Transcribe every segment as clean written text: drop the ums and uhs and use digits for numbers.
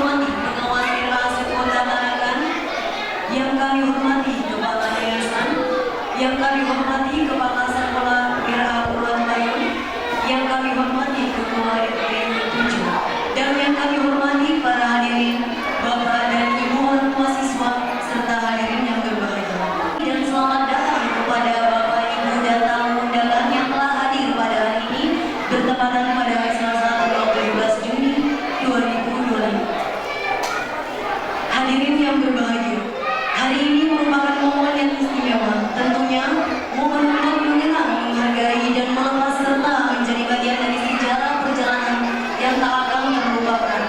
hormati Pengawas Relasi Kota Tarakan, yang kami hormati Kepala Yayasan, yang kami hormati Kepala Sekolah RA Pulau Bayun, yang kami hormati Ketua RT 7, dan yang kami hormati para hadirin Bapak dan Ibu orang tua siswa serta hadirin yang berbahagia. Dan selamat datang kepada Bapak Ibu dan tamu undangan yang telah hadir pada hari ini bertepatan pada hari Selasa tanggal 17 Juni 2025. Hadirin yang berbahagia, hari ini merupakan momen yang istimewa. Tentunya momen untuk mengenang, menghargai dan melepas serta menjadi bagian dari sejarah perjalanan yang tak akan terlupakan.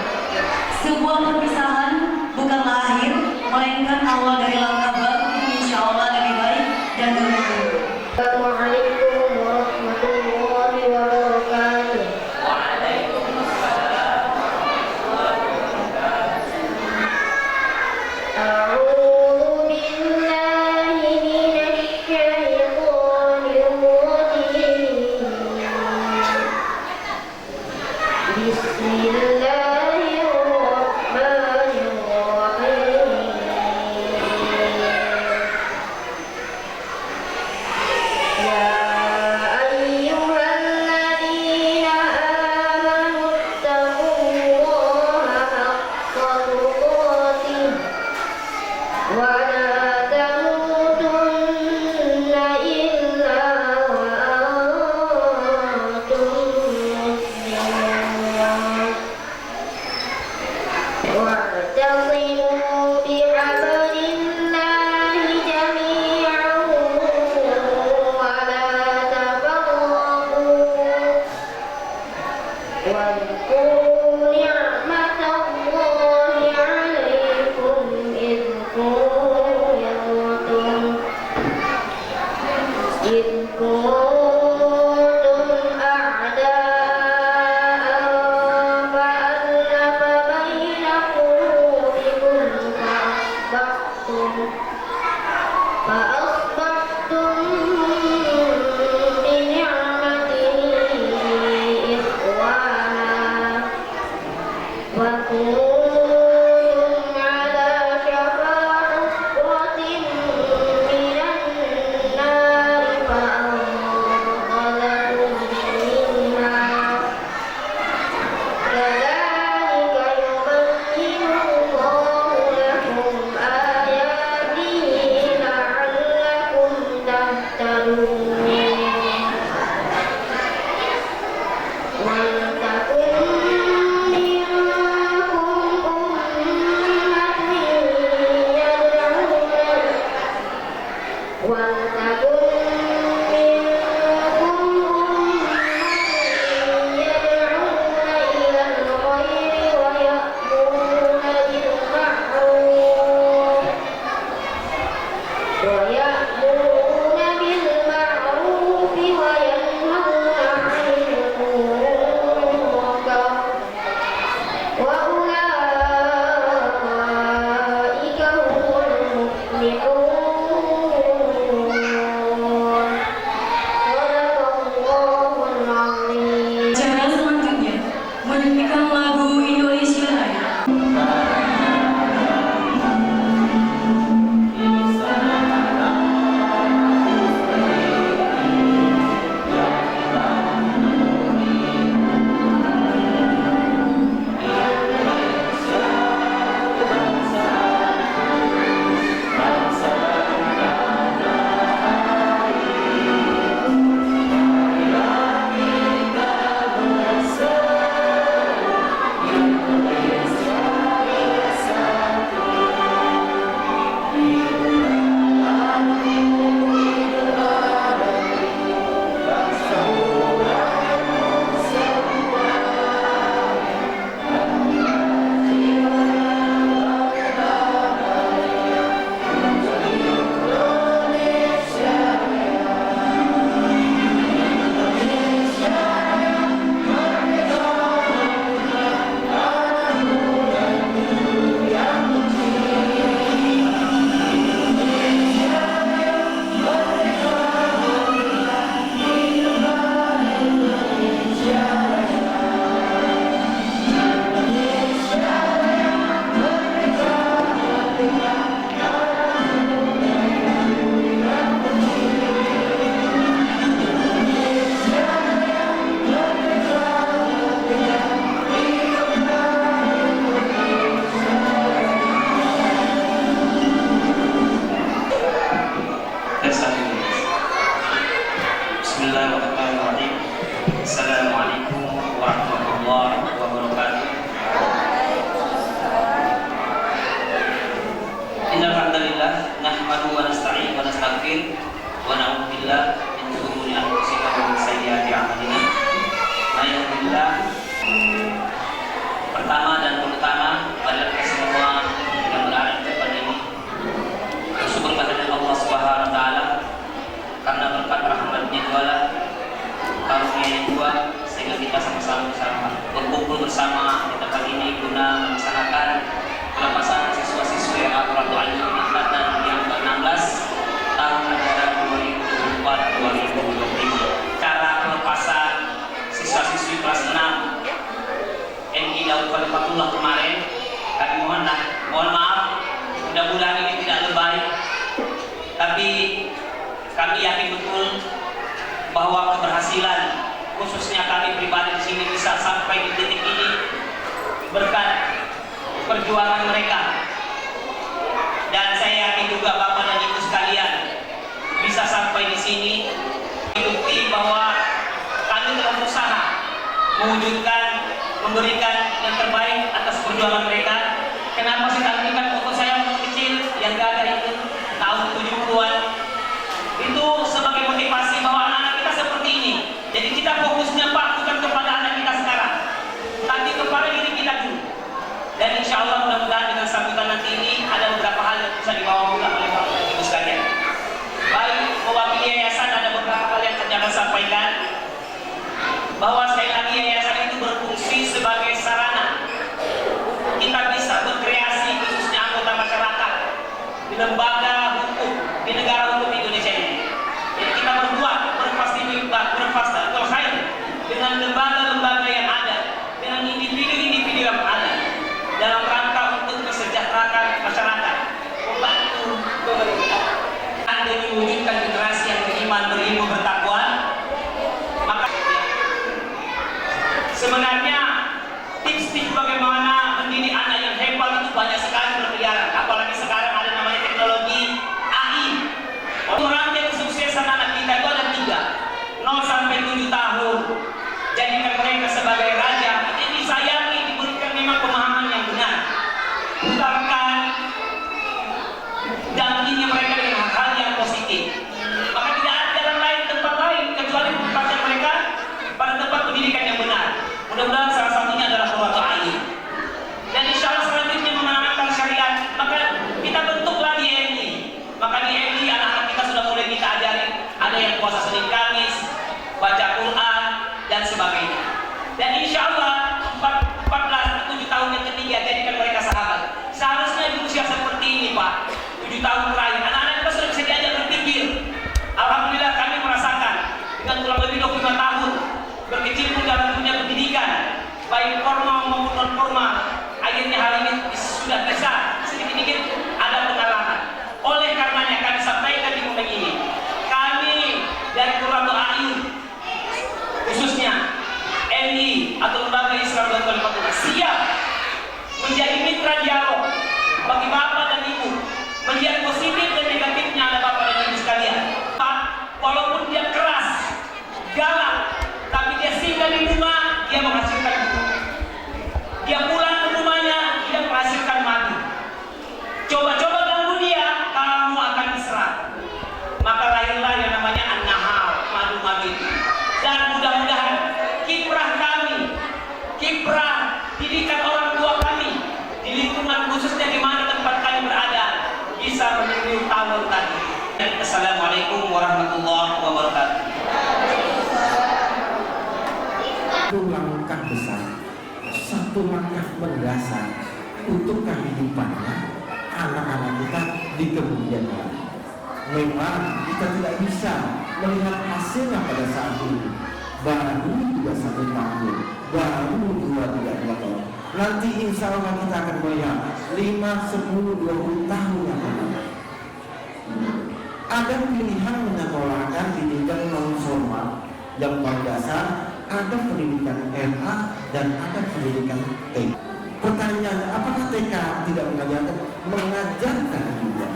Sebuah perpisahan bukanlah akhir, melainkan awal dari langkah baru, insya Allah lebih baik dan lebih baik. Assalamualaikum warahmatullahi wabarakatuh. A'udzu billahi minasy syaithanir rajim. Bismillahirrahmanirrahim. Ya ayyuhalladzina amanu ittaqullaha haqqa tuqatih wa la tamutunna illa wa antum muslimun. Wa'tasimu bihablillahi jami'an wa la tafarraqu wadhkuru ni'matallahi 'alaikum idh kuntum a'da'an fa'alafa baina qulubikum fa'asbahtum bini'matihi ikhwana wa kuntum 'ala shafa hufratin minan nari fa'anqadhakum minha. Kadzalika yubayyinu Allahu lakum ayatihi la'allakum tahtadun. Waltakum minkum bahwa keberhasilan khususnya kami pribadi di sini bisa sampai di titik ini berkat perjuangan mereka. Dan saya yakin juga Bapak dan Ibu sekalian bisa sampai di sini bukti bahwa kami telah berusaha mewujudkan, memberikan yang terbaik atas perjuangan mereka. Kenapa saya tampilkan foto saya waktu kecil yang gagah itu tahun 70-an itu sebagai motivasi bahwa anak-anak kita seperti ini. Jadi kita fokusnya Pak bukan kepada anak kita sekarang, tapi kepada diri kita dulu. Dan insya Allah mudah-mudahan dengan sambutan nanti ini ada beberapa hal yang bisa dibawa pulang oleh Bapak dan Ibu sekalian. Baik mewakili yayasan ada beberapa hal yang saya akan sampaikan, bahwa sekali lagi yayasan itu berfungsi sebagai sarana kita bisa berkreasi khususnya anggota masyarakat di lembaga hukum di negara hukum Indonesia ini. Jadi kita berfastatul khair dengan lembaga-lembaga yang ada, dengan individu-individu yang ada dalam rangka untuk kesejahteraan masyarakat, membantu pemerintah dan mewujudkan generasi yang beriman, berilmu, bertakwa. Maka sebenarnya tips-tips bagaimana mendidik anak yang hebat itu banyak sekali berkeliaran, apalagi sekarang ada namanya teknologi AI. Rantai kesuksesan anak kita itu ada 3, 0 sampai 7 tahun. Jadikan mereka sebagai raja, ini disayangi, diberikan memang pemahaman yang benar. Bukankan dampingi mereka dengan hal-hal yang positif. Maka tidak ada jalan lain, tempat lain kecuali menempatkan mereka pada tempat pendidikan yang benar. Mudah-mudahan salah satunya adalah Qurratu A'yun. Dan insya Allah selanjutnya menanamkan syariat. Maka kita bentuk lagi MI. Maka di MI anak-anak kita sudah mulai kita ajari. Ada yang puasa Senin Kamis, baca Quran dan sebagainya. Dan insya Allah 14-7 tahun yang ketiga jadikan mereka sahabat. Seharusnya di usia seperti ini Pak, 7 tahun terakhir anak-anak kita sudah bisa diajak berpikir. Alhamdulillah kami merasakan dengan kurang lebih 25 tahun berkecimpung dalam dunia pendidikan, baik formal maupun non formal. Akhirnya hal ini sudah bisa sedikit-sedikit ada pengalaman. Oleh karenanya kami sampaikan di momen ini, kami dari Qurratu A'yun khususnya MI atau Lembaga Islam dan Kalimatullah siap menjadi mitra dialog bagi Bapak dan Ibu, melihat positif dan negatifnya ada Bapak dan Ibu sekalian. Pak, walaupun dia keras, galak, tapi dia singgah di rumah, dia menghasilkan buku. Dia pulang ke rumahnya, dia menghasilkan madu. Coba-coba ganggu dia, kamu akan diserang. Maka lahirlah yang namanya an-nahal, madu-madu itu. Dan mudah-mudahan kiprah kami, kiprah didikan orang tua kami di lingkungan khususnya di mana tempat kami berada bisa menimbulkan tahun tadi. Assalamualaikum warahmatullahi wabarakatuh. Satu langkah besar, satu langkah mendasar untuk kehidupannya anak-anak kita di kemudian hari. Memang kita tidak bisa melihat hasilnya pada saat ini. Baru juga 1 tahun, baru 2-3 tahun. Nanti insya Allah kita akan melihat 5, 10, 20 tahun yang akan datang. Ada pilihan menyekolahkan pendidikan non formal yang paling dasar, ada pendidikan MA dan ada pendidikan TK. Pertanyaannya, apakah TK tidak mengajarkan? Mengajarkan juga.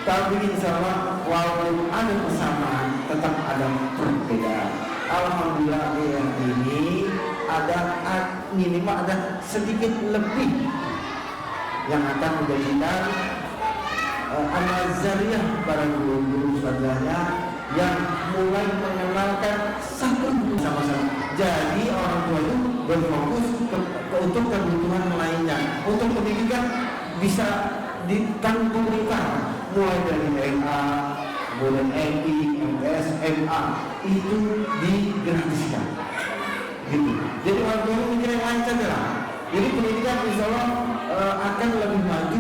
Tapi insya Allah walaupun ada persamaan, tetap ada perbedaan. Alhamdulillah yang ini ada minimal ada sedikit lebih yang akan menjadikan amal zariyah para guru-guru saudara yang mulai mengenalkan satu sama-sama. Jadi orang tua itu berfokus untuk kebutuhan lainnya. Untuk pendidikan bisa ditanggungan mulai dari MA, mulai MI, MTS, MA itu digratiskan. Gitu. Jadi orang tua mikir yang lain saja lah. Jadi pendidikan insya Allah akan lebih maju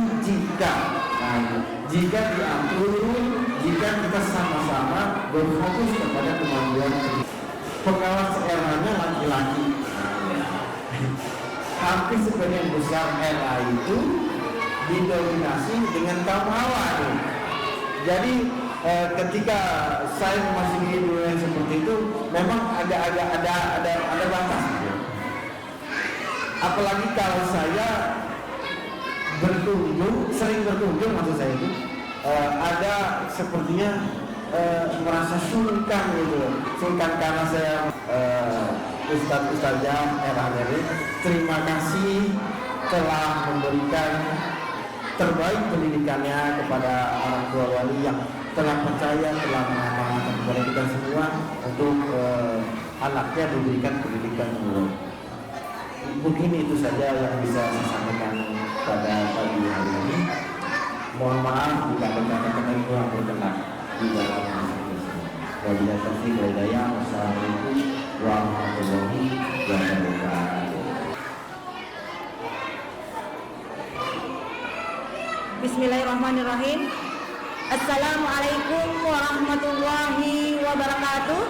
jika diatur, jika kita sama-sama berfokus kepada kemampuan pengawas RA-nya laki-laki. Hampir sebagian besar RA itu didominasi dengan kaum hawa. Jadi ketika saya memasuki dunia seperti itu memang ada batas gitu. Apalagi kalau saya sering berkunjung maksud saya itu ada sepertinya merasa sungkan gitu, sungkan karena saya Ustazah Erhaneri, terima kasih telah memberikan terbaik pendidikannya kepada orang tua wali yang telah percaya, telah mengamanahkan kepada kita semua untuk anaknya diberikan pendidikan dulu. Mungkin itu saja yang bisa saya sampaikan pada pagi hari ini. Mohon maaf jika ada kata-kata yang berkenan di dalam wabillahi taufiq wal hidayah. Wassalamualaikum warahmatullahi wabarakatuh. Bismillahirrahmanirrahim. Assalamualaikum warahmatullahi wabarakatuh.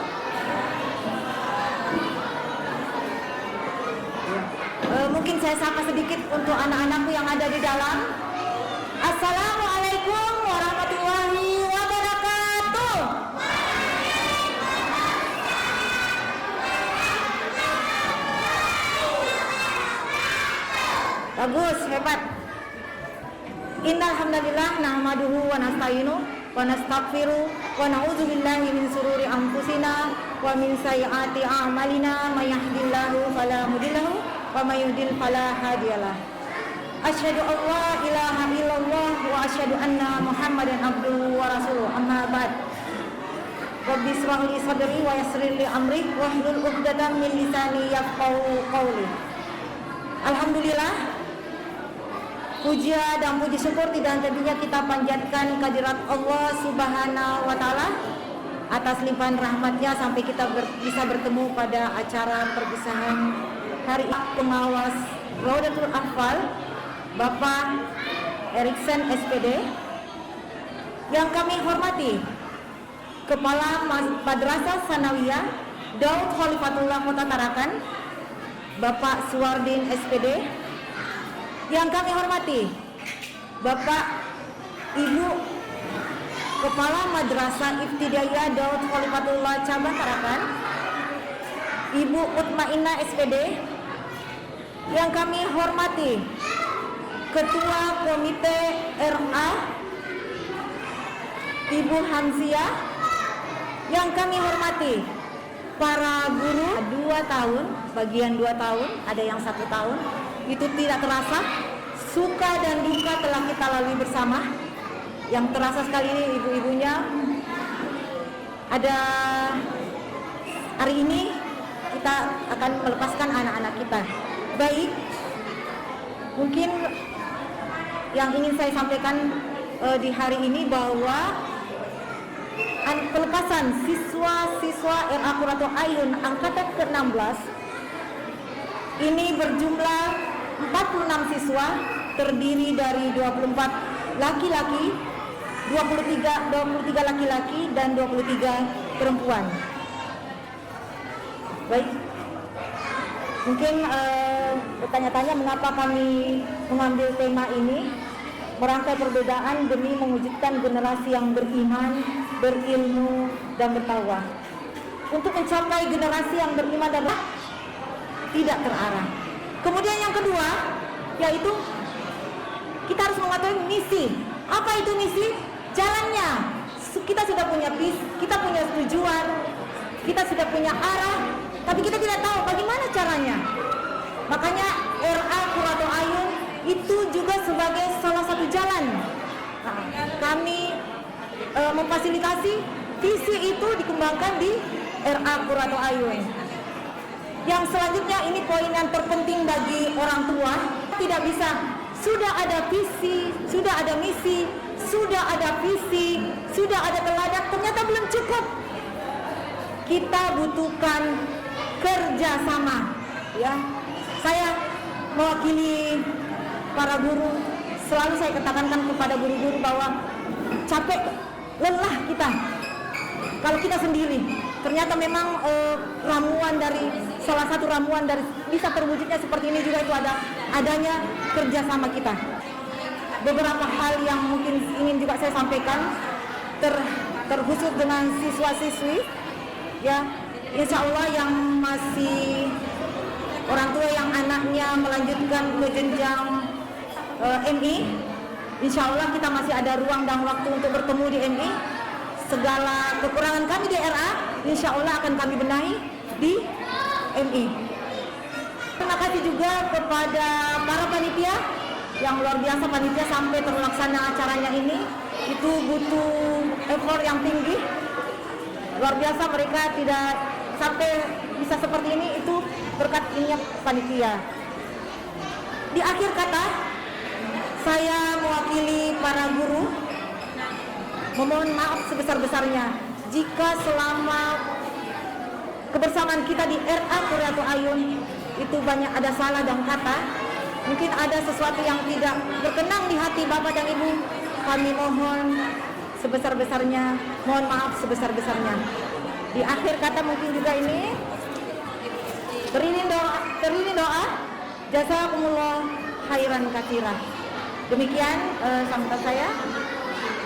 Mungkin saya sapa sedikit untuk anak-anakku yang ada di dalam. Assalamualaikum warahmatullahi wabarakatuh. Bagus, hebat. Innal hamdalillah nahmaduhu wa nasta'inu wa nastaghfiru wa na'udzu billahi min shururi anfusina wa min sayyiati a'malina may yahdihillahu fala mudhillalahu wa may yudhlil fala hadiyalah. Asyhadu an la ilaha illallah wa asyhadu anna Muhammadan abduhu wa rasuluh. Amma ba'd. Rabbi ishrah li sadri wa yassir li amri wahlul 'uqdatam min lisani yafqahu qawli. Alhamdulillah, puja dan puji syukur tidak hentinya kita panjatkan kehadirat Allah Subhanahu wa Ta'ala atas limpahan rahmatnya sampai kita bisa bertemu pada acara perpisahan hari ini. Pengawas Raudatul Atfal Bapak Eriksen SPD, yang kami hormati Kepala Madrasah Sanawiyah Daud Khalifatullah Kota Tarakan Bapak Suwardin SPD, yang kami hormati Bapak Ibu Kepala Madrasah Ibtidaiyah Daud Khalifatullah Cabang Tarakan, Ibu Utmainah SPD, yang kami hormati Ketua Komite RA Ibu Hamziah, yang kami hormati para guru 2 tahun, bagian 2 tahun, ada yang 1 tahun. Itu tidak terasa, suka dan duka telah kita lalui bersama. Yang terasa sekali ini ibu-ibunya ada hari ini kita akan melepaskan anak-anak kita. Baik, mungkin yang ingin saya sampaikan di hari ini bahwa pelepasan siswa-siswa RA Qurratul Ayun angkatan ke-16 ini berjumlah 46 siswa, terdiri dari 24 laki-laki, 23 laki-laki dan 23 perempuan. Baik, mungkin bertanya-tanya mengapa kami mengambil tema ini, merangkai perbedaan demi mewujudkan generasi yang beriman, berilmu dan bertakwa. Untuk mencapai generasi yang beriman dan tidak terarah. Kemudian yang kedua, yaitu kita harus mengetahui misi. Apa itu misi? Jalannya. Kita sudah punya visi, kita punya tujuan, kita sudah punya arah, tapi kita tidak tahu bagaimana caranya. Makanya RA Qurratul Ayun itu juga sebagai salah satu jalan. Kami memfasilitasi visi itu dikembangkan di RA Qurratul Ayun. Yang selanjutnya ini poin yang terpenting bagi orang tua, tidak bisa sudah ada visi, sudah ada misi, sudah ada visi, sudah ada teladan, ternyata belum cukup. Kita butuhkan kerjasama. Ya, saya mewakili para guru, selalu saya katakan kepada guru-guru bahwa capek, lelah kita kalau kita sendiri. Ternyata memang ramuan dari salah satu ramuan dari bisa terwujudnya seperti ini juga itu adanya kerjasama kita. Beberapa hal yang mungkin ingin juga saya sampaikan terkhusus dengan siswa-siswi ya, insya Allah yang masih orang tua yang anaknya melanjutkan ke jenjang MI, insya Allah kita masih ada ruang dan waktu untuk bertemu di MI. Segala kekurangan kami di RA, insya Allah akan kami benahi di MI. Terima kasih juga kepada para panitia yang luar biasa, panitia sampai terlaksana acaranya ini itu butuh effort yang tinggi. Luar biasa, mereka tidak sampai bisa seperti ini itu berkat ininya panitia. Di akhir kata, saya mewakili para guru memohon maaf sebesar-besarnya jika selama kebersamaan kita di RA Qurratul Ayun itu banyak ada salah dan kata, mungkin ada sesuatu yang tidak berkenan di hati Bapak dan Ibu, kami mohon sebesar-besarnya, mohon maaf sebesar-besarnya. Di akhir kata mungkin juga ini teriring doa jazakumullah khairan katsira. Demikian sambutan saya.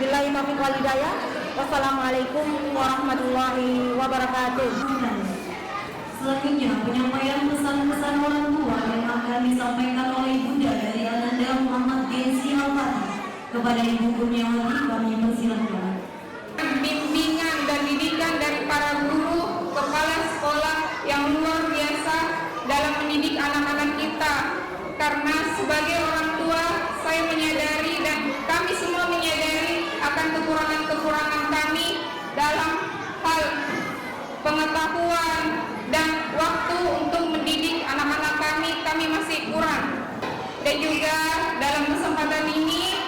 Billahi taufiq wal hidayah. Wassalamualaikum warahmatullahi wabarakatuh. Selanjutnya penyampaian pesan-pesan orang tua yang akan disampaikan oleh Bunda dari Ananda Muhammad Gensi Al-Fatih kepada Ibu Kurniawati, kami persilakan. Bimbingan dan didikan dari para guru, kepala sekolah yang luar biasa dalam mendidik anak-anak kita. Karena sebagai orang tua, saya menyadari dan kami semua menyadari akan kekurangan-kekurangan kami dalam hal pengetahuan dan waktu untuk mendidik anak-anak kami masih kurang. Dan juga dalam kesempatan ini,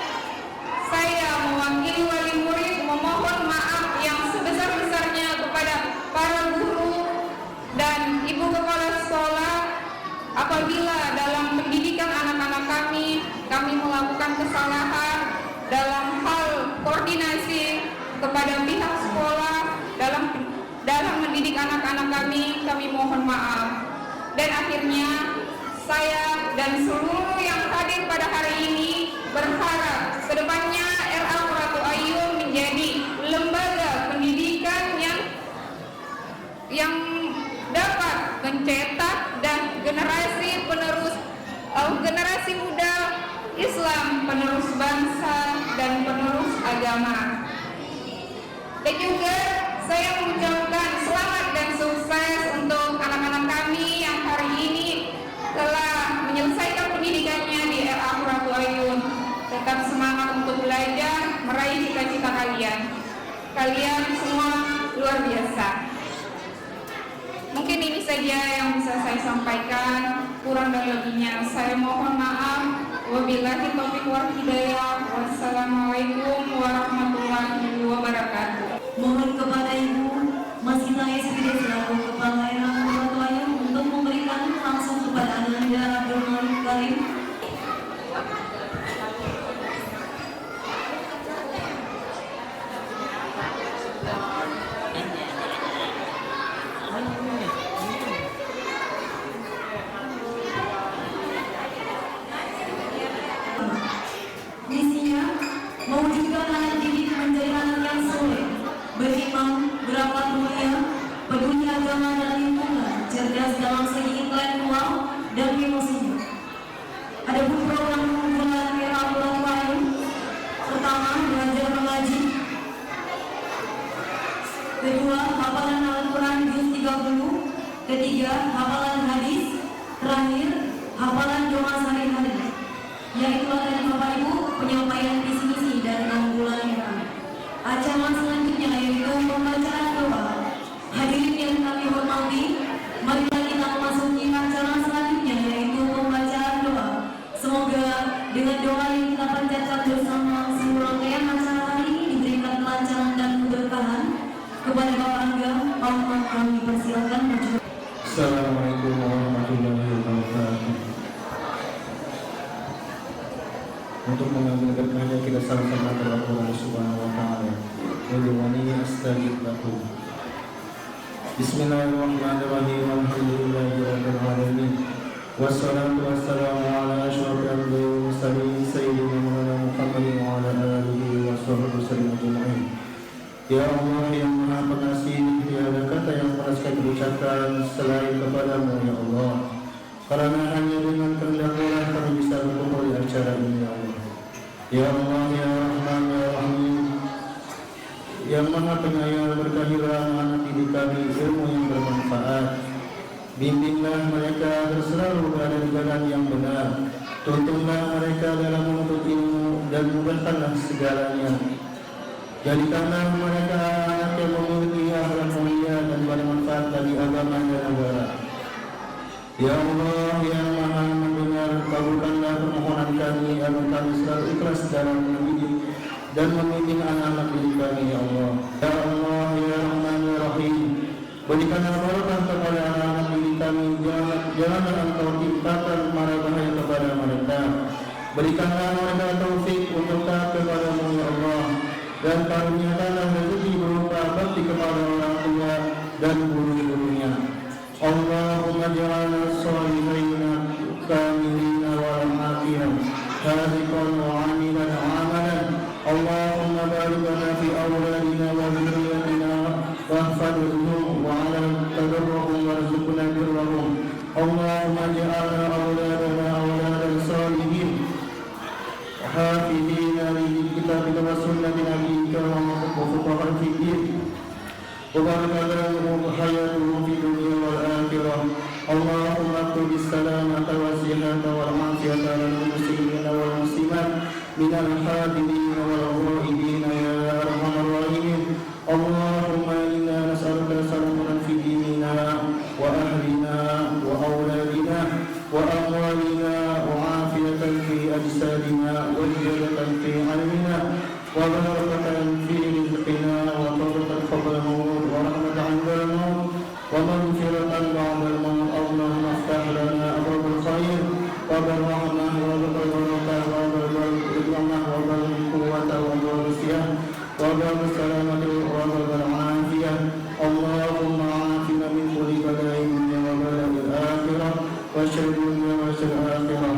saya mewakili wali murid memohon maaf yang sebesar-besarnya kepada para guru dan ibu kepala sekolah apabila dalam pendidikan anak-anak kami melakukan kesalahan dalam hal koordinasi kepada pihak sekolah dalam mendidik anak-anak kami mohon maaf. Dan akhirnya saya dan seluruh yang hadir pada hari ini berharap kedepannya RA Qurratul Ayun menjadi lembaga pendidikan yang dapat mencetak dan generasi muda Islam, penerus bangsa dan penerus agama. Dan juga saya mengucapkan selamat dan sukses untuk anak-anak kami yang hari ini telah menyelesaikan pendidikannya di RA Qurratul Ayun. Tetap semangat untuk belajar, meraih cita-cita kalian. Kalian semua luar biasa. Mungkin ini saja yang bisa saya sampaikan. Kurang dan lebihnya saya mohon maaf. Wabillahi taufiq wal hidayah. Wassalamualaikum warahmatullahi wabarakatuh. Mohon kepada Ibu Masita SPD selaku Kepala RA Qurratul Ayun untuk memberikan langsung kepada Ananda Abdul Malik Karim. Misinya mewujudkan anak didik menjadi anak yang soleh, beriman, berakhlak mulia, peduli agama dan lingkungan, cerdas dalam segi intelektual dan emosinya. Adapun program unggulan RA Qurratul Ayun, pertama belajar mengaji, kedua hafalan Al-Quran juz 30, ketiga hafalan hadis, terakhir hafalan doa sehari-hari. Yaitulah tadi Bapak Ibu penyampaian visi misi dari unggulan RA. Acara selanjutnya yaitu pembacaan doa. Hadirin yang kami hormati, marilah kita memasuki acara selanjutnya yaitu pembacaan doa. Semoga dengan doa yang kita panjatkan bersama seluruh rangkaian acara hari ini diberikan kelancaran dan keberkahan. Kepada Bapak Angga, mohon kami persilakan maju. Assalamualaikum warahmatullahi wabarakatuh. Untuk mengambil berkahnya kita sama-sama berdoa kepada Allah Subhanahu wa taala. Wajibani astajib lakum. Bismillahirrahmanirrahim. Alhamdulillahirabbil alamin. Wassalatu wassalamu ala asyrofil anbiya'i wal mursalin sayyidina Muhammadin wa ala alihi wa sahbihi wasallam ajma'in. Ya Allah Ya Allah, Ya Rahman, Ya Rahim, yang Maha Penyayang, berkahilah anak didik kami ilmu yang bermanfaat. Bimbinglah mereka selalu berada di jalan yang benar. Tuntunlah mereka dalam menuntut ilmu dan mudahkanlah segalanya. Jadikanlah mereka anak yang memiliki akhlak mulia dan bermanfaat bagi agama dan negara. Ya Allah yang Maha Mendengar, kabulkanlah permohonan kami agar kami selalu ikhlas dalam mendidik dan membimbing anak-anak didik kami, ya Allah. Ya Allah, Ya Rahman, Ya Rahim, berikanlah barokah kepada anak-anak didik kami. Janganlah Engkau timpakan mara bahaya kepada mereka. Berikanlah mereka taufik untuk taat kepada-Mu, ya Allah, dan karuniakanlah rezeki berupa bakti kepada orang tua dan guru-gurunya. Allahumma ja'alna salihina kamilina wal akhirah hadiqan wa amilan amalan. Allahumma barik lana fi awladina wa dhurriyyatina wahfadhhum wa 'ala tadarruhum warzuqna birrahum. Allahumma ja'alna awladana awladan salihin hafidhina li kitabika wa sunnati nabiyyika wa fuqaha fid-din. وبارك لهم حياتهم في الدنيا والآخرة. اللهم اكتب السلامة والصحة والعافية للمسلمين والمسلمات من الحاضرين والغائبين يا أرحم الراحمين. اللهم إنا نسألك سلامة في ديننا وأهلنا وأولادنا وأموالنا وعافية في أجسادنا وزيادة في علمنا وبركة في رزقنا وتوبة قبل الموت ورحمة عند الموت ومغفرة بعد الموت. اللهم افتح لنا أبواب الخير وباب الرحمة وباب البركة وباب الرحمة وباب القوة وباب الصيام وباب السلامة وباب العافية. اللهم عافنا من كل بلاء الدنيا وبلاء الآخرة وشر الدنيا وشر الآخرة.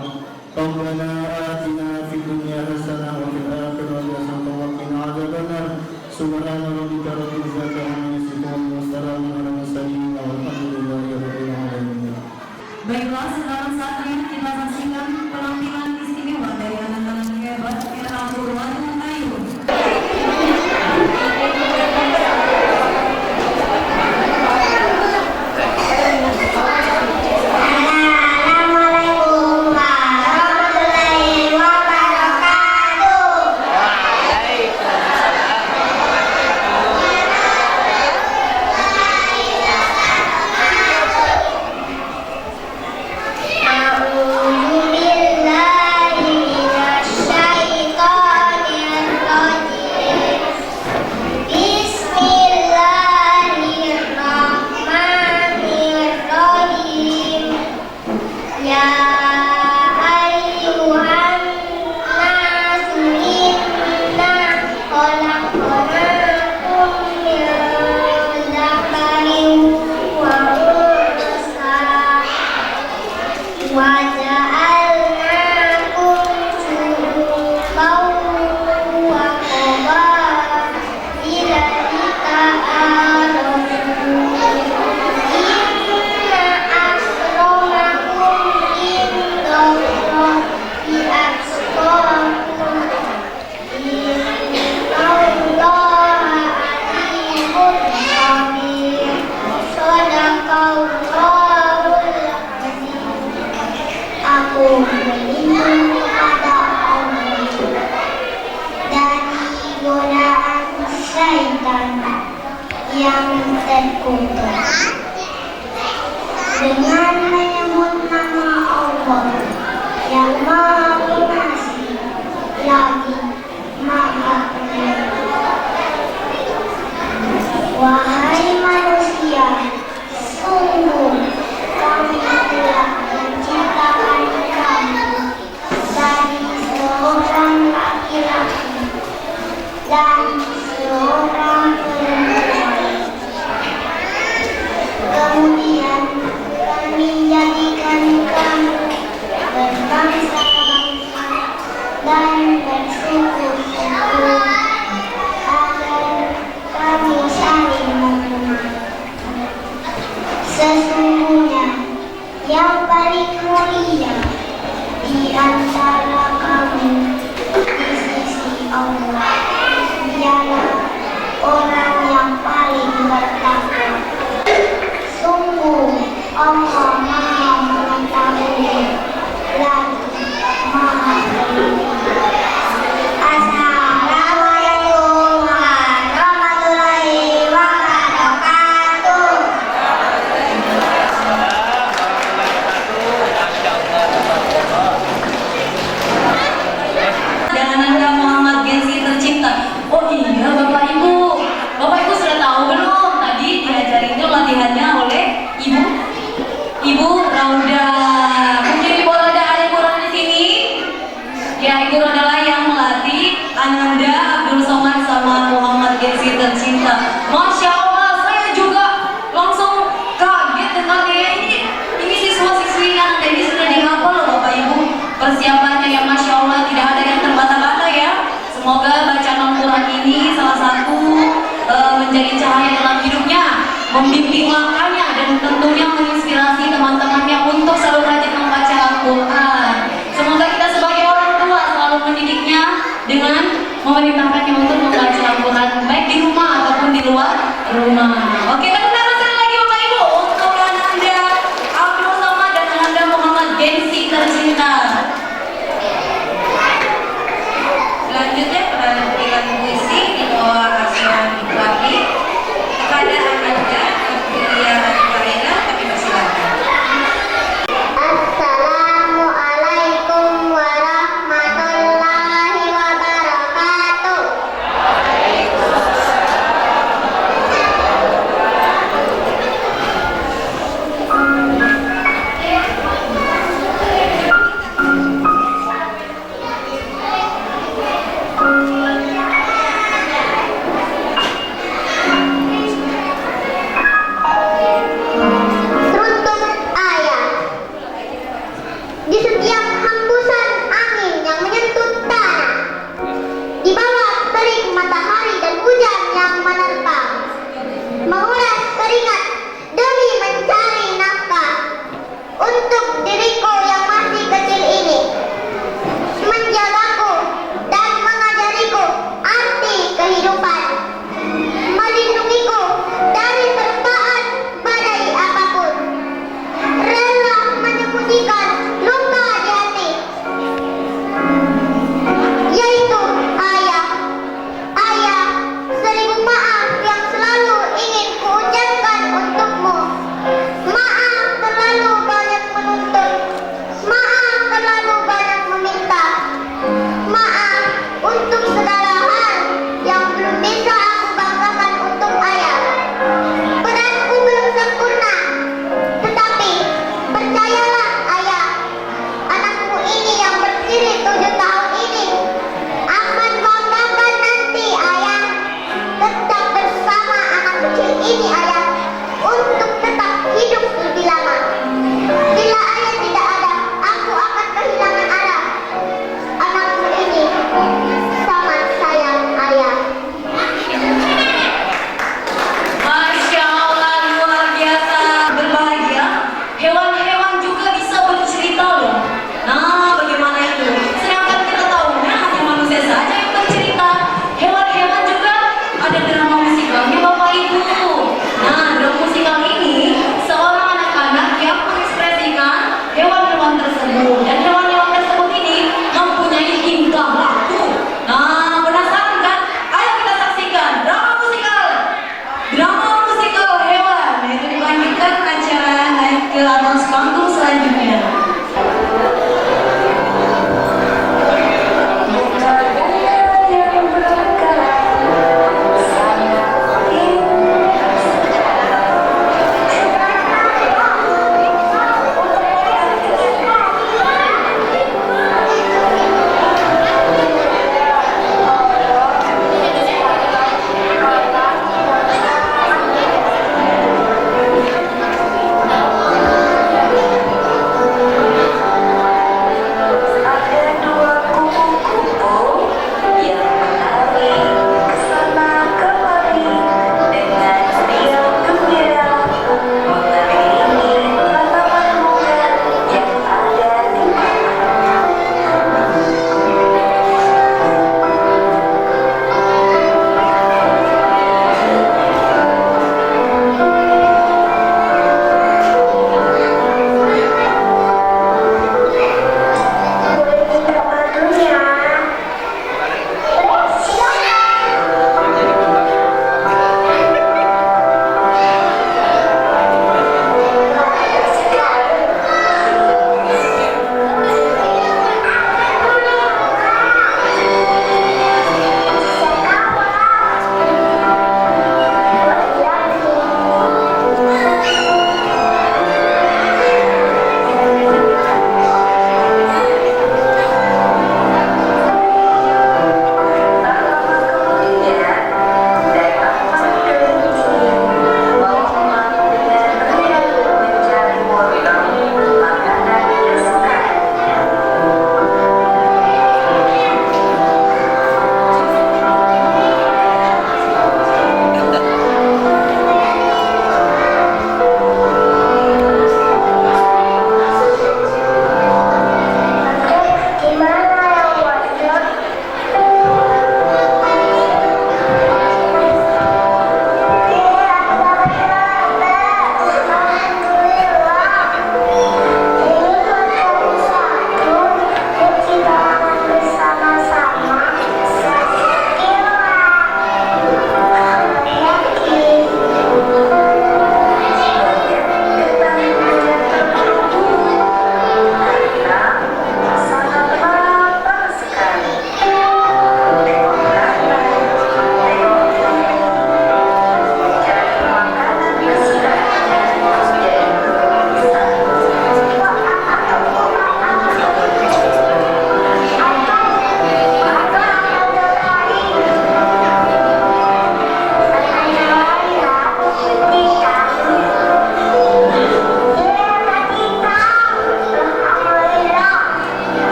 ربنا آتنا في الدنيا حسنة وفي الآخرة حسنة وقنا عذاب النار. سبحان ربك رب العزة عما يصفون والسلام على المرسلين والحمد لله رب العالمين. Baiklah, sekarang saatnya kita saksikan penampilan istimewa dari anak-anak hebat era Purwaruman Ayu. Yang terkutuk dengan menyebut nama Allah yang Maha Pengasih lagi Maha Penyayang. Wahai manusia, sungguh kami telah menciptakan kamu dari seorang laki-laki dan seorang perempuan. Kemudian kami jadikan kamu berbangsa-bangsa dan bersuku Ya, itu adalah yang melatih Ananda, Abdul Somad, sama Muhammad Gensi tercinta. Masya Allah, saya juga langsung kaget dengan ini siswa-siswi Ananda ini sudah dihafal loh Bapak Ibu. Persiapannya ya Masya Allah, tidak ada yang terbata-bata ya. Semoga bacaan Al-Quran ini salah satu menjadi cahaya dalam hidupnya, membimbing langkahnya, dan tentunya menginspirasi teman-temannya untuk selalu rajin membaca Al-Quran. Semoga kita sebagai orang tua selalu mendidiknya dengan memerintahkannya untuk membaca Al-Quran baik di rumah ataupun di luar rumah. Oke, tepuk tangan sekali lagi Bapak Ibu untuk Ananda Abdul Somad dan Ananda Muhammad Gensi tercinta. Selanjutnya penampilan puisi di bawah asuhan Ibrahim kepada Ananda Abdulia Faina, kami persilakan. Assalamualaikum warahmatullahi wabarakatuh.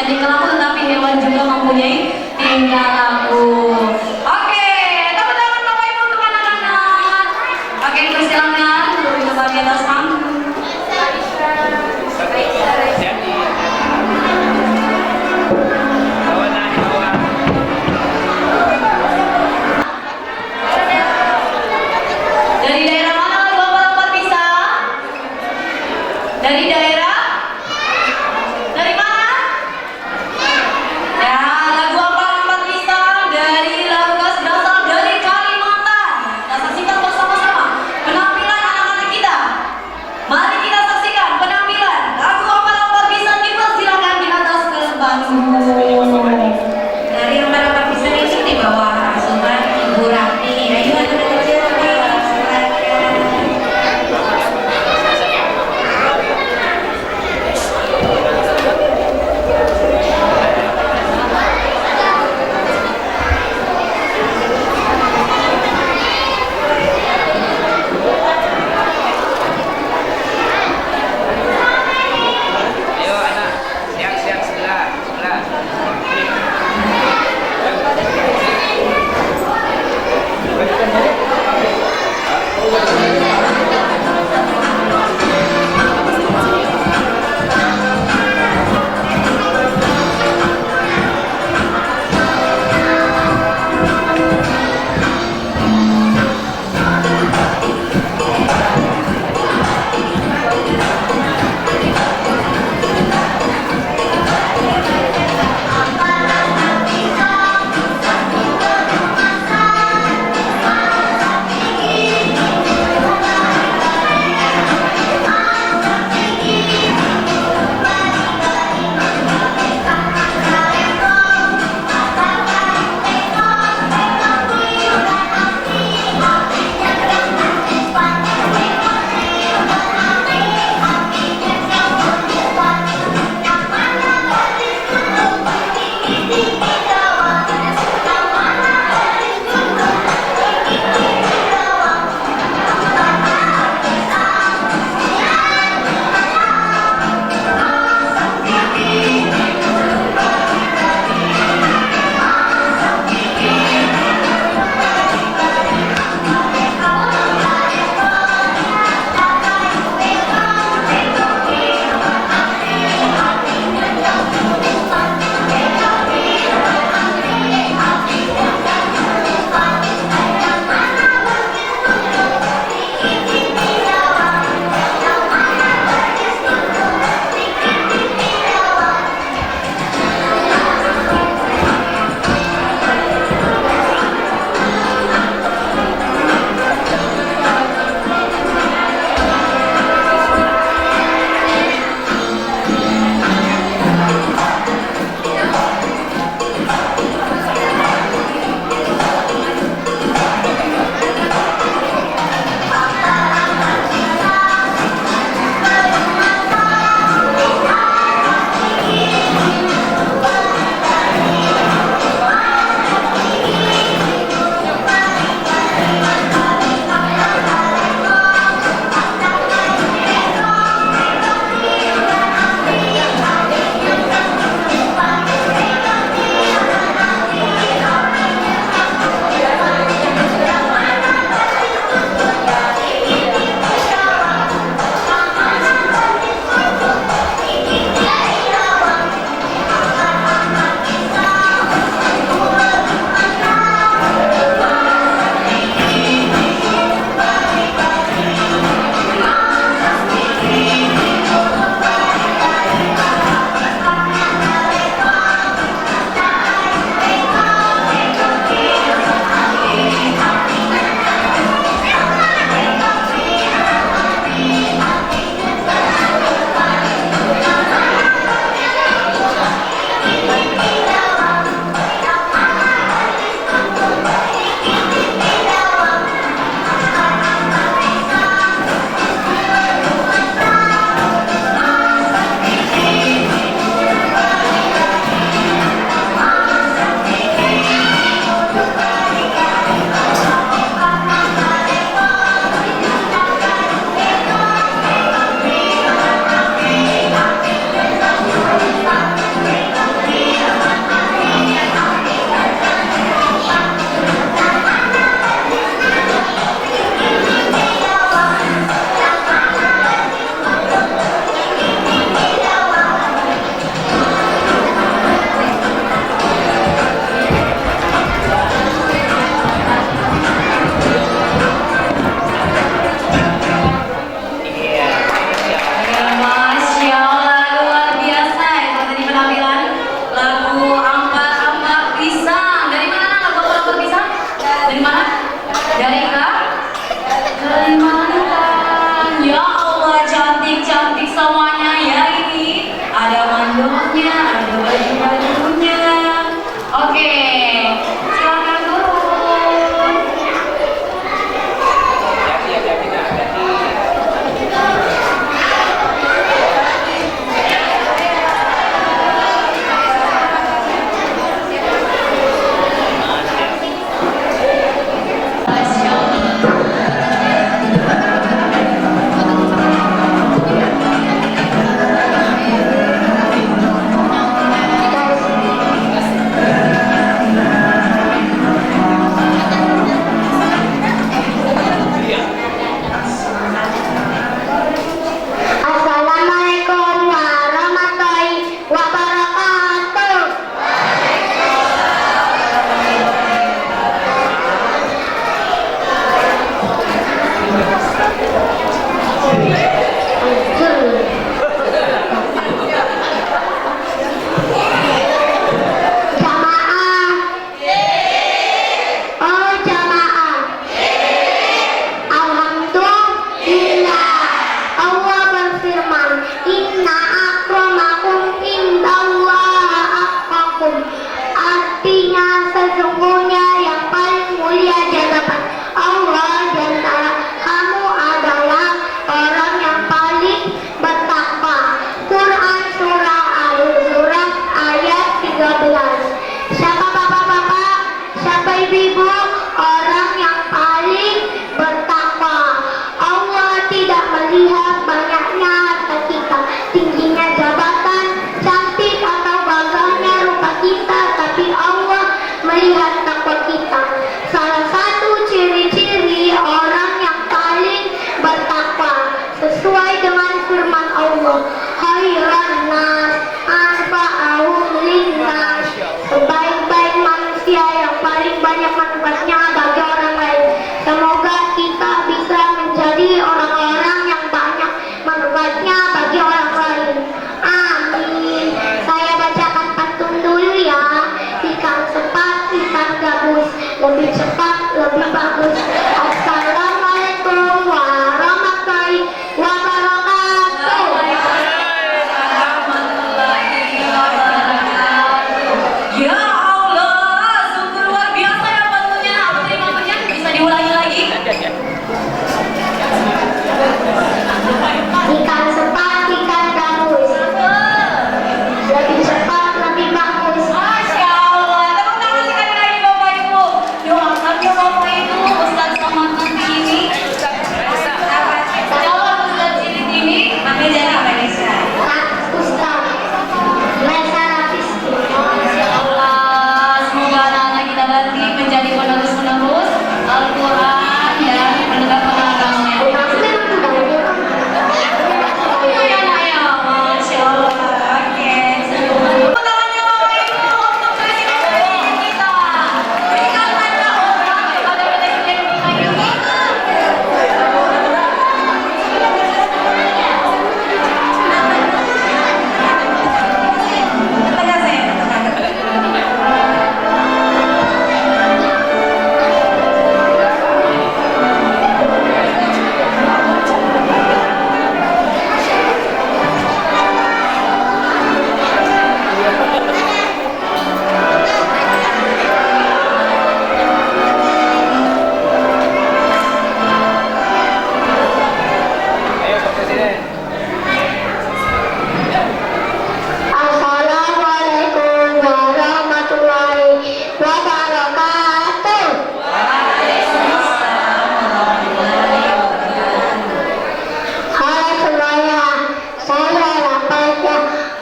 tingkah laku, tetapi hewan juga mempunyai tingkah laku. Oke, tepuk tangan Bapak Ibu untuk anak-anak. Oke, dipersilakan untuk coba di atas panggung. Dari daerah mana lagu lompat bisa? Dari daerah? Dari mana? Ya, lagu lompat bisa dari Lagas berasal dari Kalimantan. Kita saksikan bersama-sama penampilan anak-anak kita.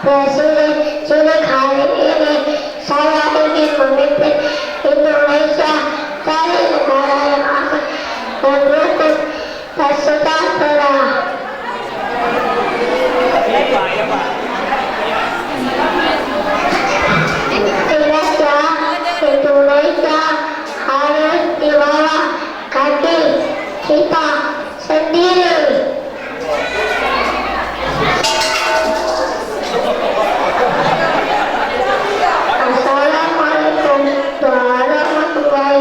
Presiden cilik hari ini saya ingin memimpin Indonesia dari negara yang aman dan rukun dan sejahtera. Indonesia harus di bawah kaki kita sendiri. Assalamualaikum warahmatullahi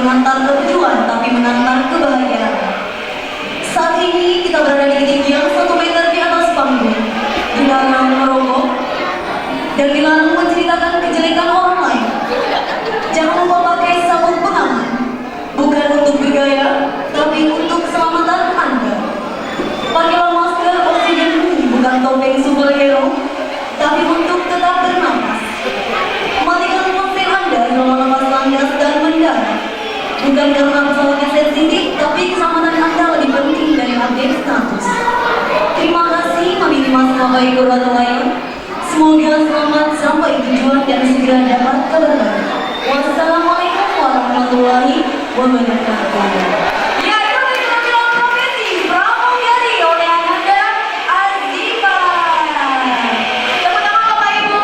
mengantar tujuan, tapi mengantar kebahagiaan. Saat ini kita berada di ketinggian 1 meter di atas panggung, dilarang merokok dan dilarang menceritakan kejelekan orang lain. Jangan lupa pakai sabuk pengaman, bukan untuk bergaya, tapi untuk keselamatan Anda. Pakailah masker oksigen ini bukan topeng superhero, tapi untuk tetap bernapas. Matikan ponsel Anda selama lepas landas dan mendarat. Bukan karena pesawatnya sensitif, tapi keselamatan Anda lebih penting dari update status. Terima kasih, kami maskapai Garuda. Semoga selamat sampai tujuan dan segera dapat kabar baik. Wassalamualaikum warahmatullahi wabarakatuh. Ya, itu penampilan profesi pramugari oleh Ananda Azifa. Tepuk tangan Bapak Ibu.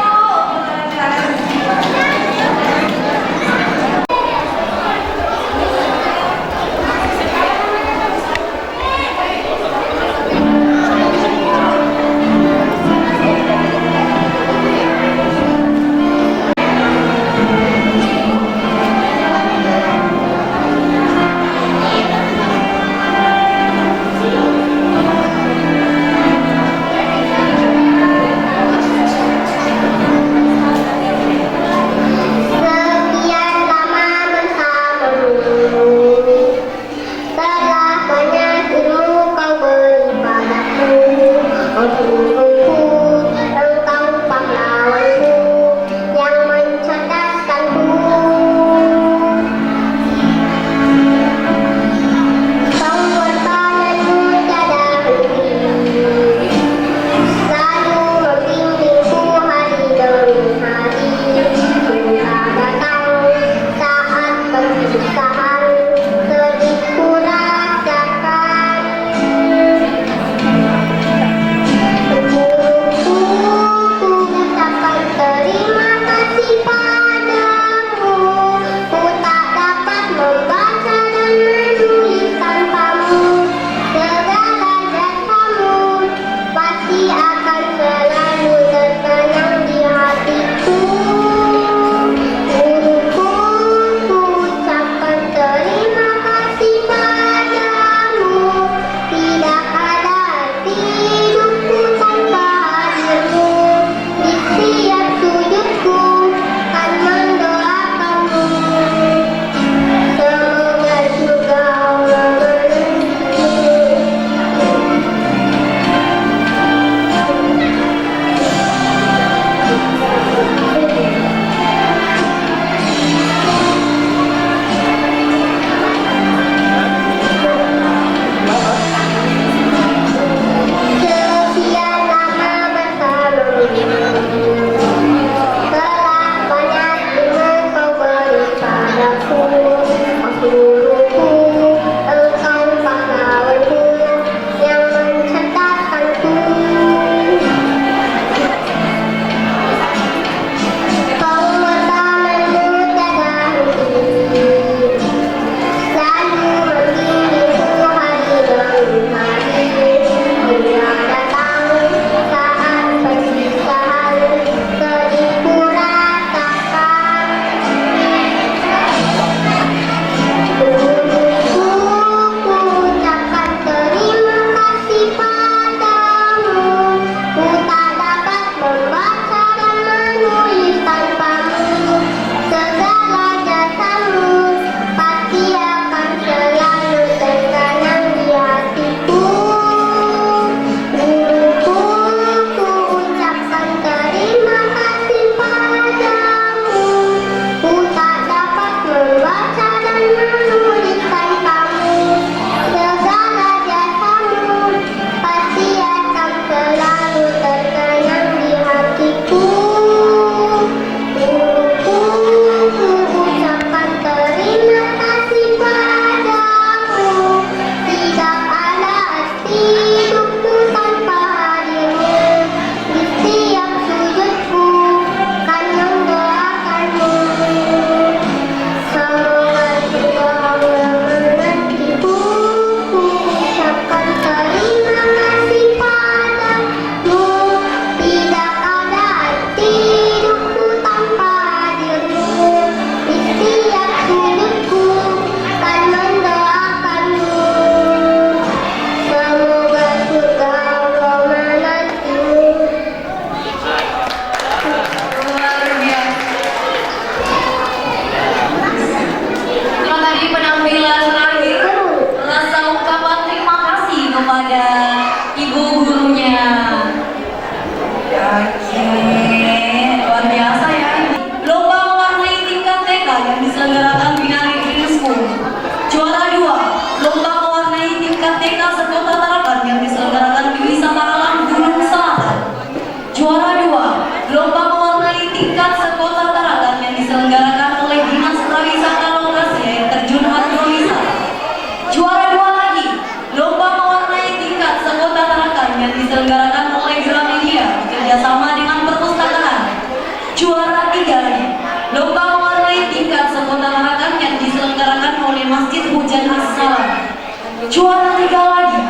Juara 3 lagi,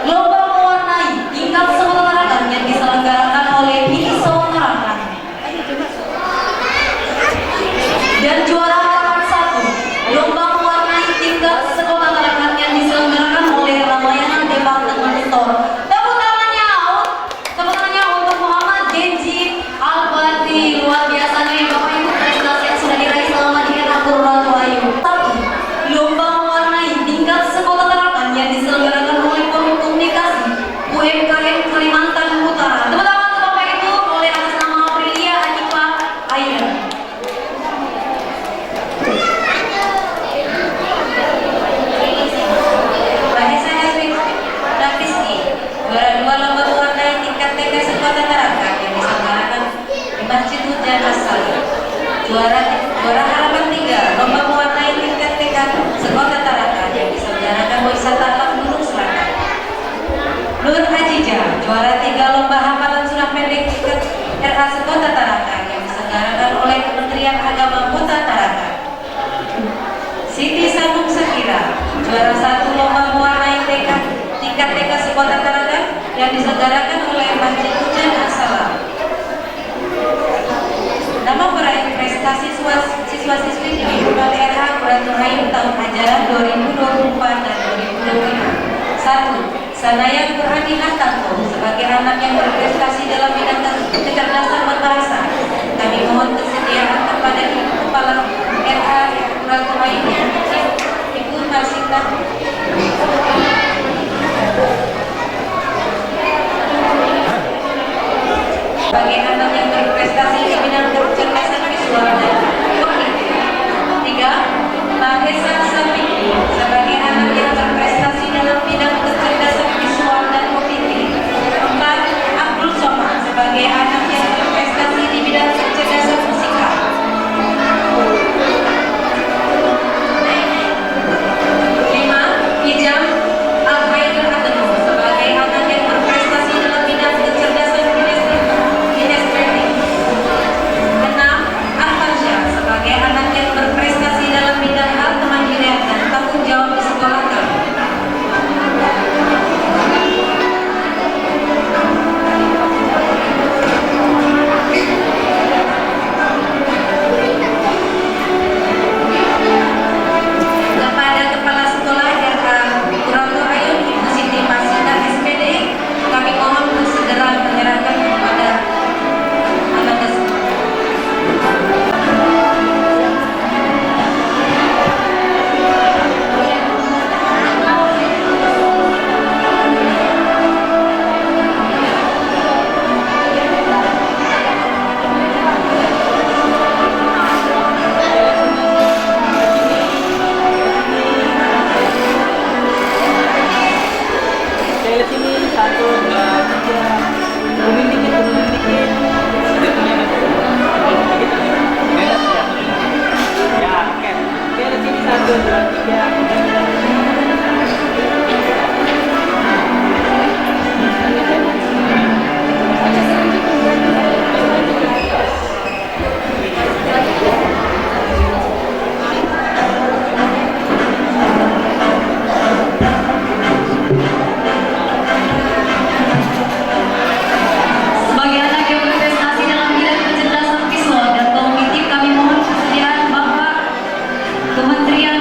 lomba mewarnai tingkat sekolah yang diselenggarakan oleh Miniso Tarakan. Dan juara harapan 1, lomba mewarnai tingkat sekolah Tarakan yang diselenggarakan oleh Ramayana Departemen Store. Tepuk tangannya untuk Muhammad Genji Albati. Luar biasa nih Bapak Ibu, prestasi yang sudah diraih selama di era Purwatu Ayu. 1, lomba mewarnai tingkat sekolah Tarakan yang diselenggarakan oleh Forum Komunikasi UMKM Kalimantan Utara. Tepuk tangan untuk Bapak Ibu oleh atas nama Aprilia Anifa Aira. Vanessa Yasmin Daviski, juara 2 lomba mewarnai tingkat TK Sekota Tarakan yang diselenggarakan di Masjid Hujan Asal. Juara harapan 3, lomba mewarnai tingkat TK Sekota Tarakan yang diselenggarakan Wisata Alam Gunung Selatan. Nur Ajija, juara 3 lomba hafalan surah pendek tingkat RA Sekota Tarakan yang diselenggarakan oleh Kementerian Agama Kota Tarakan. Siti Sanung Sakira, juara 1 lomba mewarnai tingkat TK Sekota Tarakan yang diselenggarakan oleh Masjid Hujan Assalam. Nama peraih prestasi siswa-siswi di lingkungan RH Purwatu Ayu tahun ajaran 2024 dan 2025. 1. Sanaya Qurani Hatanto sebagai anak yang berprestasi dalam bidang kecerdasan berbahasa. Kami mohon kesediaan kepada Ibu Kepala RH Purwatu Ayu, Ibu Marsita. Sebagai anak yang berprestasi di bidang kecerdasan visual dan kognitif. 3. Mahesa Sapiki sebagai anak yang berprestasi dalam bidang kecerdasan visual dan kognitif. 4. Abdul Somad sebagai anak yang berprestasi di bidang kecerdasan musikal. 5. Hijam Al-Haidar Adeno sebagai anak yang berprestasi dalam bidang kecerdasan kinestetik. 6. Arfansya sebagai anak yang berprestasi dalam bidang hal kemandirian dan tanggung jawab di sekolah kami. Kepada Kepala Sekolah RA Purwatu Ayu, Ibu Siti Masita SPD, kami mohon untuk segera menyerahkan kepada anak tersebut. Sebagai anak yang berprestasi dalam bidang kecerdasan visual dan kognitif, kami mohon kesediaan Bapak Kementerian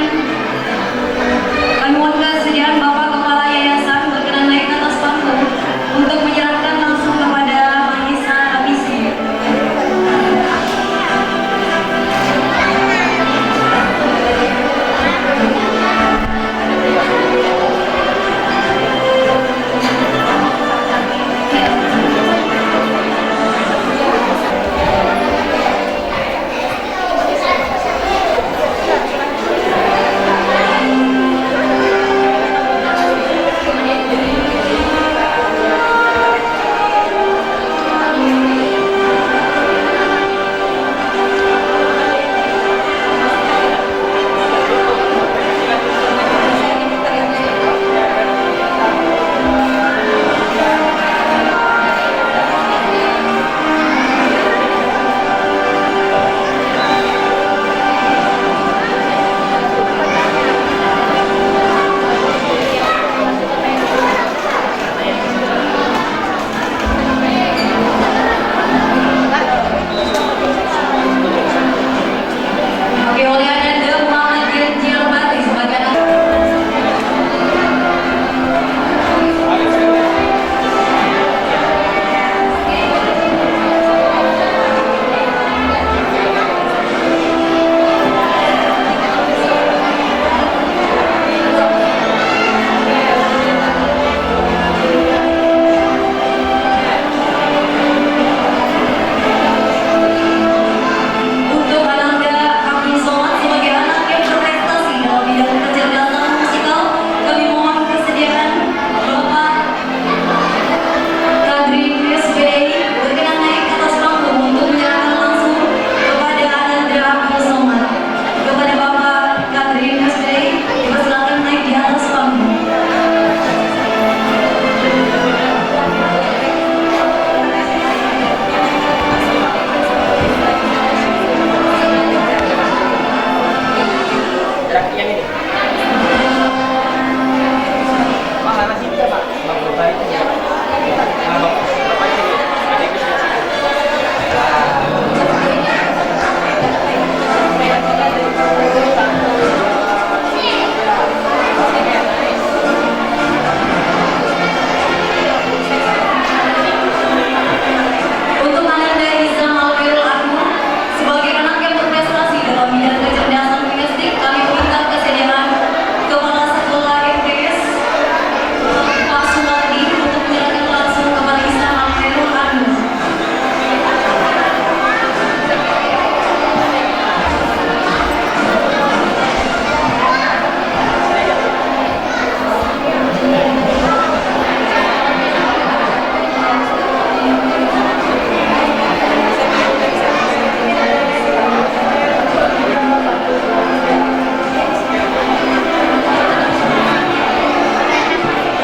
yang ini. Pak, nasi bisa Pak? Bapak itu ya. Bapak itu adiknya sudah sini. Untuk Ananda Iza Malkhairul Anwar, sebagai anak yang berprestasi dalam bidang kecerdasan domestik, kami meminta kesediaan Kepala Sekolah MTS Pak Sumardi untuk menyerahkan langsung kepada Iza Malkhairul Anwar.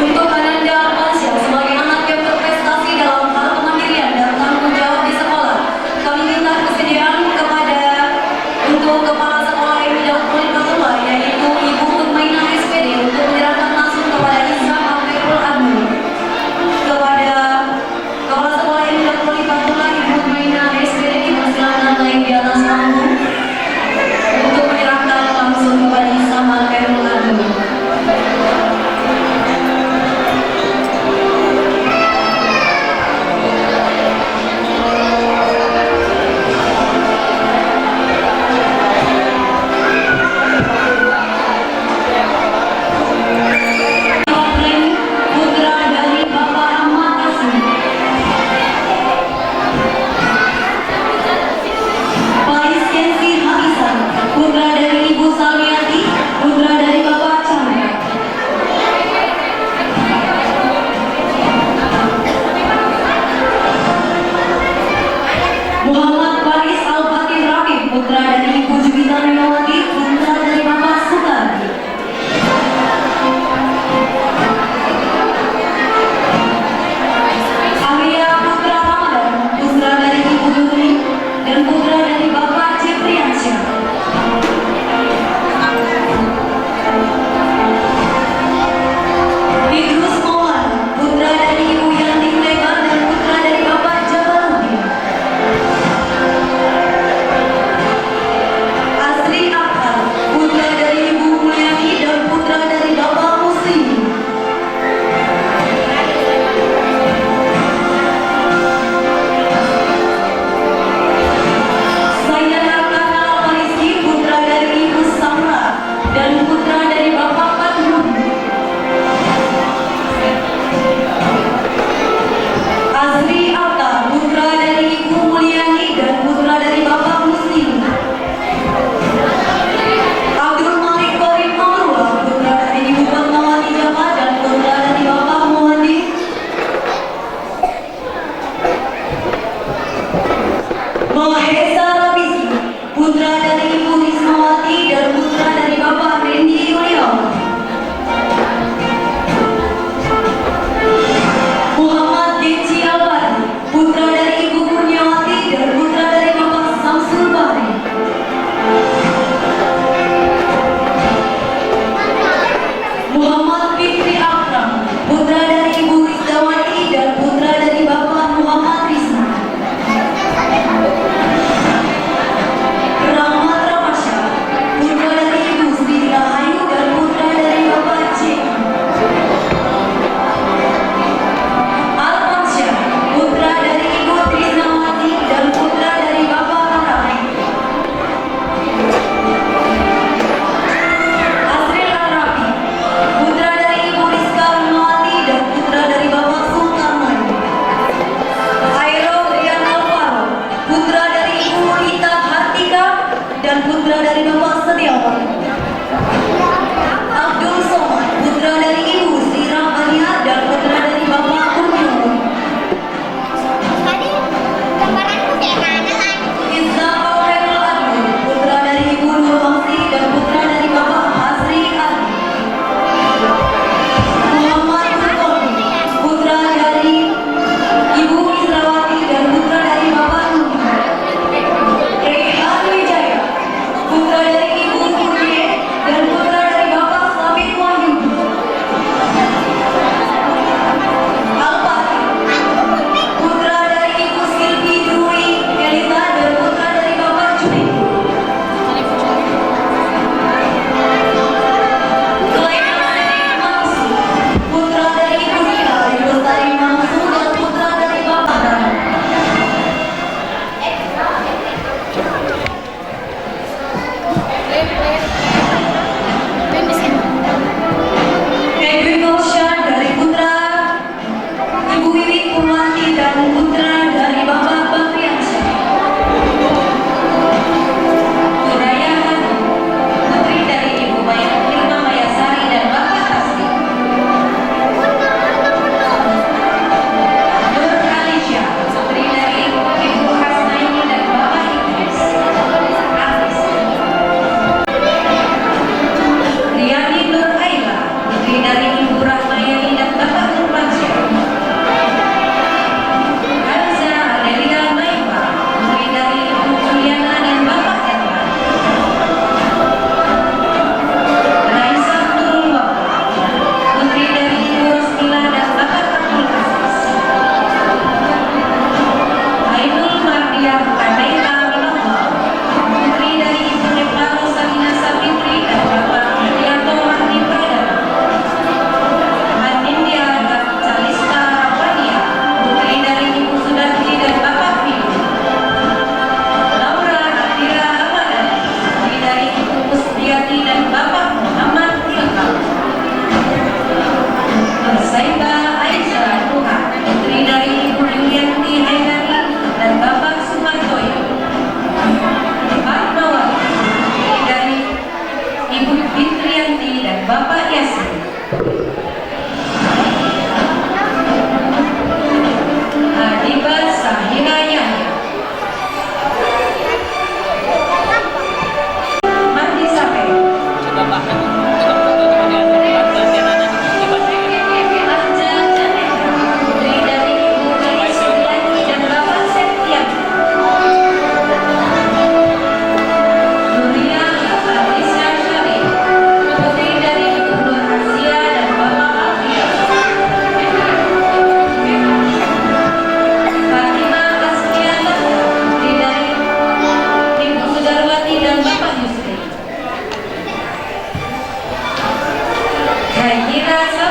Untuk Ananda Armansyah, sebagai anak yang berprestasi dalam hal kemandirian dan tanggung jawab di sekolah, kami minta kesediaan untuk Kepala Sekolah yang tidak Polipatula, yaitu Ibu Tutmaina SPD, untuk menyerahkan langsung kepada Iza Malkhairul Anwar. Kepada Kepala Sekolah yang tidak Polipatula, Ibu Tutmaina SPD, dipersilakan naik di atas panggung untuk menyerahkan langsung kepada Iza Malkhairul Anwar. Putra dari Bapak Ahmad Kasih, Pais Kensi Habisan, putra dari Ibu Salmiati, putra dari Bapak Chandra. Muhammad Faris Al-Fatih Rakib, putra dari Ibu Juwita Minawati, putra dari Bapak Sukardi. Arya Putra Ramadan, putra dari Ibu Yuni dan putra dari Bapak Cipriansyah. Idrus Maulana, putra dari Ibu Yanti Lebar dan putra dari Bapak Jabaluddin. Asri Akhtar, putra dari Ibu Mulyani dan putra dari Bapak Muslim. Sayyidina Kanal Rizki, putra dari Ibu Samra dan putra dari Bapak Badrun. Azri Akhtar, putra dari Ibu Mulyani dan putra dari Bapak Muslim. Abdul Malik Qorib Mamrullah, putra dari Ibu Fatmawati Jama dan putra dari Bapak Muhadi. Mahesa Rabisi, putra dari Ibu Ismawati dan putra dari Bapak Rendi Saya kira